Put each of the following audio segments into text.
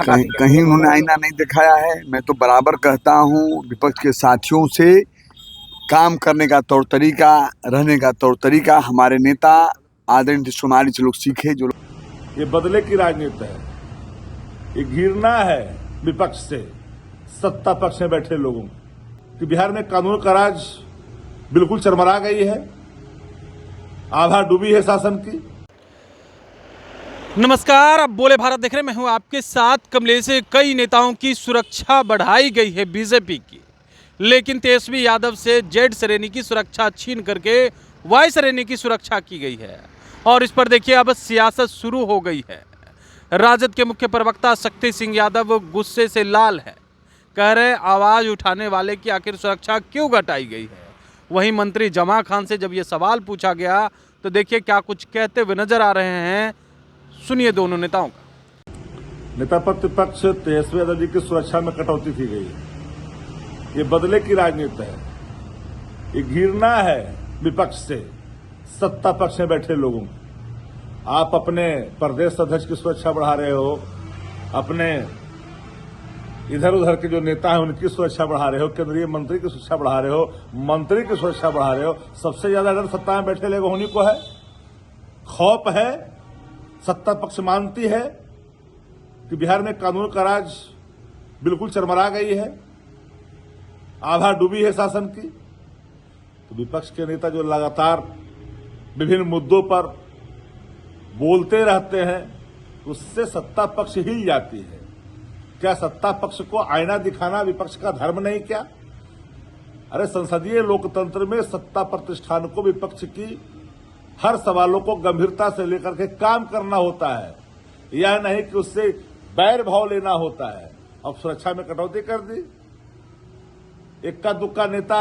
कहीं उन्होंने आईना नहीं दिखाया है। मैं तो बराबर कहता हूँ विपक्ष के साथियों से, काम करने का तौर तरीका, रहने का तौर तरीका हमारे नेता आदरणीय नीतीश कुमार जी से लोग सीखे। जो ये बदले की राजनीति है, ये घृणा है विपक्ष से सत्ता पक्ष में बैठे लोगों कि बिहार में कानून का राज बिल्कुल चरमरा गई है, आभा डूबी है शासन की। नमस्कार, आप बोले भारत देख रहे हैं। मैं हूं आपके साथ कमलेश। कई नेताओं की सुरक्षा बढ़ाई गई है बीजेपी की, लेकिन तेजस्वी यादव से जेड श्रेणी की सुरक्षा छीन करके वाई श्रेणी की सुरक्षा की गई है। और इस पर देखिए अब सियासत शुरू हो गई है। राजद के मुख्य प्रवक्ता शक्ति सिंह यादव गुस्से से लाल है, कह रहे आवाज उठाने वाले की आखिर सुरक्षा क्यों घटाई गई है। वहीं मंत्री जमा खान से जब ये सवाल पूछा गया तो देखिए क्या कुछ कहते हुए नजर आ रहे हैं। सुनिए दोनों नेताओं का। नेता प्रतिपक्ष तेजस्वी यादव जी की सुरक्षा में कटौती की गई है, ये बदले की राजनीति है, ये घृणा है विपक्ष से सत्ता पक्ष में बैठे लोगों। आप अपने प्रदेश अध्यक्ष की सुरक्षा बढ़ा रहे हो, अपने इधर उधर के जो नेता हैं उनकी सुरक्षा बढ़ा रहे हो, केंद्रीय मंत्री की सुरक्षा बढ़ा रहे हो, मंत्री की सुरक्षा बढ़ा रहे हो। सबसे ज्यादा डर सत्ता में बैठे लोग होने को है, खौफ है। सत्ता पक्ष मानती है कि बिहार में कानून का राज बिल्कुल चरमरा गई है, आभा डूबी है शासन की। तो विपक्ष के नेता जो लगातार विभिन्न मुद्दों पर बोलते रहते हैं, उससे सत्ता पक्ष हिल जाती है। क्या सत्ता पक्ष को आईना दिखाना विपक्ष का धर्म नहीं क्या? अरे संसदीय लोकतंत्र में सत्ता प्रतिष्ठान को विपक्ष की हर सवालों को गंभीरता से लेकर के काम करना होता है, यह नहीं कि उससे बैर भाव लेना होता है। अब सुरक्षा में कटौती कर दी। इक्का दुक्का नेता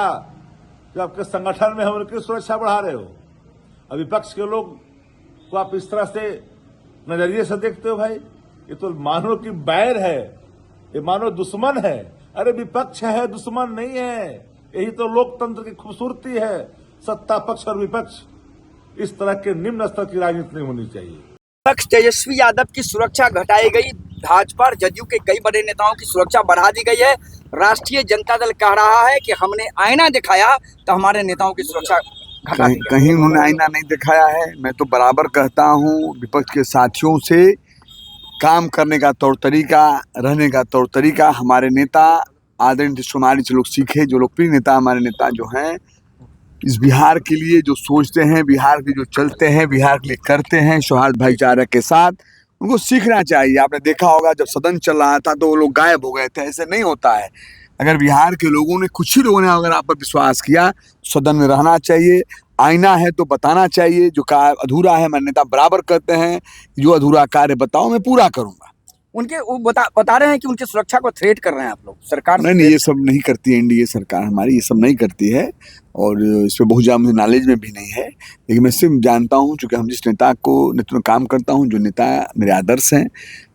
जो आपके संगठन में है उनकी सुरक्षा बढ़ा रहे हो। अब विपक्ष के लोग को आप इस तरह से नजरिए से देखते हो, भाई ये तो मानो कि बैर है, ये मानो दुश्मन है। अरे विपक्ष है, दुश्मन नहीं है। यही तो लोकतंत्र की खूबसूरती है। सत्ता पक्ष और विपक्ष इस तरह के निम्न स्तर की राजनीति नहीं होनी चाहिए। विपक्ष तेजस्वी यादव की सुरक्षा घटाई गई, भाजपा और जदयू के कई बड़े नेताओं की सुरक्षा बढ़ा दी गई है। राष्ट्रीय जनता दल कह रहा है कि हमने आईना दिखाया तो हमारे नेताओं की सुरक्षा घटा दी गई। कहीं उन्होंने आईना नहीं दिखाया है। मैं तो बराबर कहता हूँ विपक्ष के साथियों से, काम करने का तौर तरीका, रहने का तौर तरीका हमारे नेता आदरणीय नीतीश कुमार जी से लोग सीखे। जो लोकप्रिय नेता हमारे नेता जो हैं, इस बिहार के लिए जो सोचते हैं, बिहार के जो चलते हैं, बिहार के लिए करते हैं सौहार्द भाईचारा के साथ, उनको सीखना चाहिए। आपने देखा होगा जब सदन चल रहा था तो वो लोग गायब हो गए थे। ऐसे नहीं होता है। अगर बिहार के लोगों ने, कुछ ही लोगों ने अगर आप पर विश्वास किया, सदन में रहना चाहिए। आईना है तो बताना चाहिए, जो कार्य अधूरा है हमारे नेता बराबर कहते हैं, जो अधूरा कार्य बताओ मैं पूरा करूंगा। उनके वो बता रहे हैं कि उनकी सुरक्षा को थ्रेट कर रहे हैं आप लोग। सरकार नहीं, ये सब नहीं करती है एनडीए सरकार हमारी, ये सब नहीं करती है। और इस पर बहुत ज़्यादा मुझे नॉलेज में भी नहीं है, लेकिन मैं सिर्फ जानता हूँ चूँकि हम जिस नेता को नेतृत्व में काम करता हूँ, जो नेता मेरे आदर्श हैं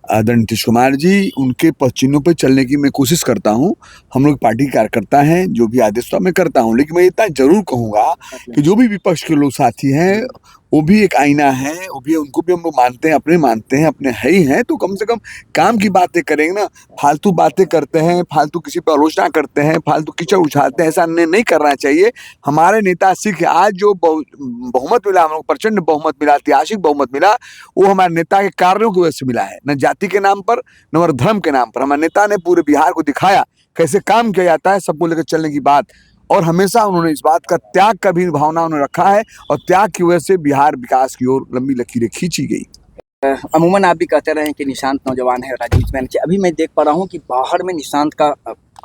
आदरणीय नीतीश कुमार जी, उनके पद चिन्हों पर चलने की मैं कोशिश करता हूँ। हम लोग पार्टी कार्यकर्ता हैं, जो भी आदेश मैं करता हूँ। लेकिन मैं इतना जरूर कहूँगा कि जो भी विपक्ष के लोग साथी हैं, वो भी एक आईना है, वो भी, उनको भी हम लोग मानते हैं, अपने है ही हैं। तो कम से कम काम की बातें करेंगे ना। फालतू बातें करते हैं, फालतू किसी पर आलोचना करते हैं, फालतू कीचड़ उछालते हैं, ऐसा नहीं करना चाहिए। हमारे नेता सीख, आज जो बहुमत मिला हम लोग, प्रचंड बहुमत मिला, ऐतिहासिक बहुमत मिला, वो हमारे नेता के कार्यों की वजह से मिला है। न जाति के नाम पर, न धर्म के नाम पर। हमारे नेता ने पूरे बिहार को दिखाया कैसे काम किया जाता है, सबको लेकर चलने की बात। और हमेशा उन्होंने इस बात का, त्याग का भी भावना उन्होंने रखा है, और त्याग की वजह से बिहार विकास की ओर लंबी लकीरें खींची गई। अमूमन आप भी कहते रहे कि निशांत नौजवान है, राजनीति में। अभी मैं देख पा रहा हूँ कि बाहर में निशांत का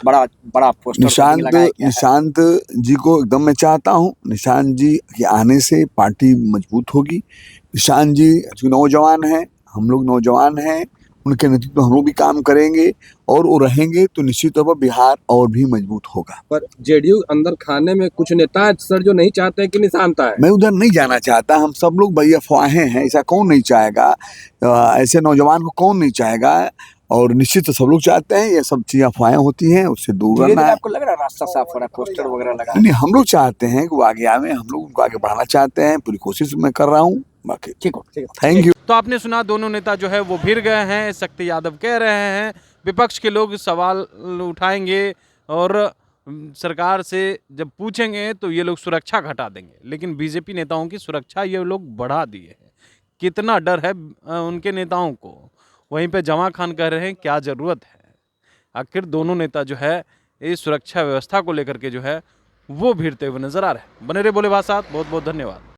बड़ा पोस्टर निशांत जी को एकदम मैं चाहता हूँ। निशांत जी के आने से पार्टी मजबूत होगी। निशांत जी नौजवान हैं, हम लोग नौजवान हैं, उनके नेतृत्व में हम लोग भी काम करेंगे, और वो रहेंगे तो निश्चित तौर पर बिहार और भी मजबूत होगा। पर जेडीयू अंदर खाने में कुछ नेता सर जो नहीं चाहते कि निशांत आए। मैं उधर नहीं जाना चाहता। हम सब लोग भाई अफवाहें हैं, ऐसा कौन नहीं चाहेगा? ऐसे नौजवान को कौन नहीं चाहेगा? और निश्चित तो सब लोग चाहते हैं ये सब चीजें अफवाहें होती हैं, उससे दूर धीरे रहना धीरे है। आपको लग रहा है रास्ता साफ हो रहा है, पोस्टर वगैरह लगा है? नहीं, हम लोग चाहते हैं कि वो आगे आवे, हम लोग उनको आगे बढ़ाना चाहते हैं, पूरी कोशिश मैं कर रहा हूँ। बाकी ठीक हो, ठीक हो। Thank you. तो आपने सुना, दोनों नेता जो है वो भिड़ गए हैं। शक्ति यादव कह रहे हैं विपक्ष के लोग सवाल उठाएंगे और सरकार से जब पूछेंगे तो ये लोग सुरक्षा घटा देंगे, लेकिन बीजेपी नेताओं की सुरक्षा ये लोग बढ़ा दिए हैं। कितना डर है उनके नेताओं को। वहीं पे जमा खान कह रहे हैं क्या ज़रूरत है। आखिर दोनों नेता जो है इस सुरक्षा व्यवस्था को लेकर के जो है वो भिड़ते हुए नजर आ रहे हैं। बने रहे बोले बात साथ, बहुत बहुत धन्यवाद।